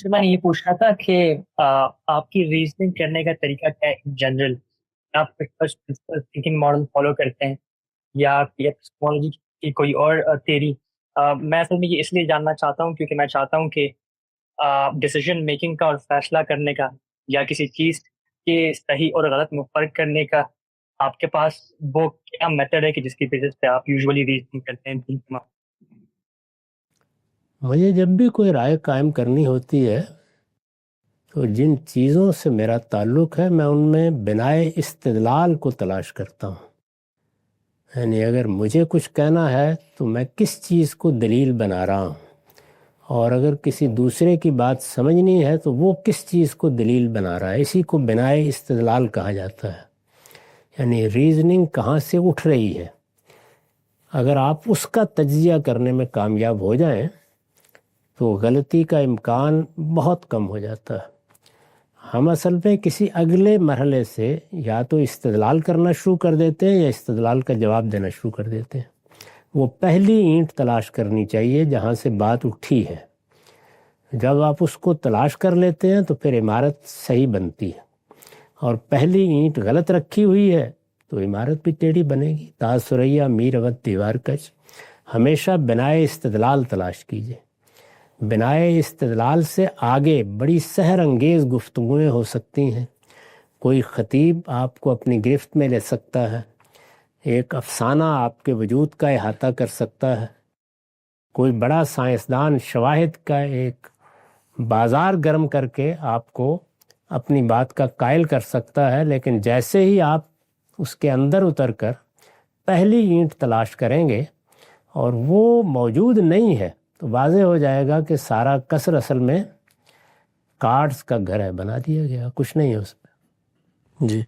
سے میں نے یہ پوچھنا تھا کہ آپ کی ریزننگ کرنے کا طریقہ کیا ہے ان جنرل؟ آپ فرسٹ تھنکنگ ماڈل فالو کرتے ہیں یا ٹیکنالوجی کی کوئی اور تھیری؟ میں اصل میں یہ اس لیے جاننا چاہتا ہوں کیونکہ میں چاہتا ہوں کہ ڈیسیجن میکنگ کا اور فیصلہ کرنے کا یا کسی چیز کے صحیح اور غلط میں فرق کرنے کا آپ کے پاس وہ کیا میتھڈ ہے کہ جس کی بیسس پہ آپ یوزولی ریزننگ کرتے ہیں؟ مجھے جب بھی کوئی رائے قائم کرنی ہوتی ہے تو جن چیزوں سے میرا تعلق ہے میں ان میں بنائے استدلال کو تلاش کرتا ہوں. یعنی اگر مجھے کچھ کہنا ہے تو میں کس چیز کو دلیل بنا رہا ہوں، اور اگر کسی دوسرے کی بات سمجھنی ہے تو وہ کس چیز کو دلیل بنا رہا ہے. اسی کو بنائے استدلال کہا جاتا ہے. یعنی ریزننگ کہاں سے اٹھ رہی ہے. اگر آپ اس کا تجزیہ کرنے میں کامیاب ہو جائیں تو غلطی کا امکان بہت کم ہو جاتا ہے. ہم اصل میں کسی اگلے مرحلے سے یا تو استدلال کرنا شروع کر دیتے ہیں یا استدلال کا جواب دینا شروع کر دیتے ہیں. وہ پہلی اینٹ تلاش کرنی چاہیے جہاں سے بات اٹھی ہے. جب آپ اس کو تلاش کر لیتے ہیں تو پھر عمارت صحیح بنتی ہے، اور پہلی اینٹ غلط رکھی ہوئی ہے تو عمارت بھی ٹیڑھی بنے گی. تاج ثریا میر اودھ دیوار کش. ہمیشہ بنائے استدلال تلاش کیجیے. بنائے استدلال سے آگے بڑی سحر انگیز گفتگویں ہو سکتی ہیں. کوئی خطیب آپ کو اپنی گرفت میں لے سکتا ہے، ایک افسانہ آپ کے وجود کا احاطہ کر سکتا ہے. کوئی بڑا سائنسدان شواہد کا ایک بازار گرم کر کے آپ کو اپنی بات کا قائل کر سکتا ہے. لیکن جیسے ہی آپ اس کے اندر اتر کر پہلی اینٹ تلاش کریں گے اور وہ موجود نہیں ہے تو واضح ہو جائے گا کہ سارا قصر اصل میں کارڈز کا گھر ہے، بنا دیا گیا، کچھ نہیں ہے اس میں. جی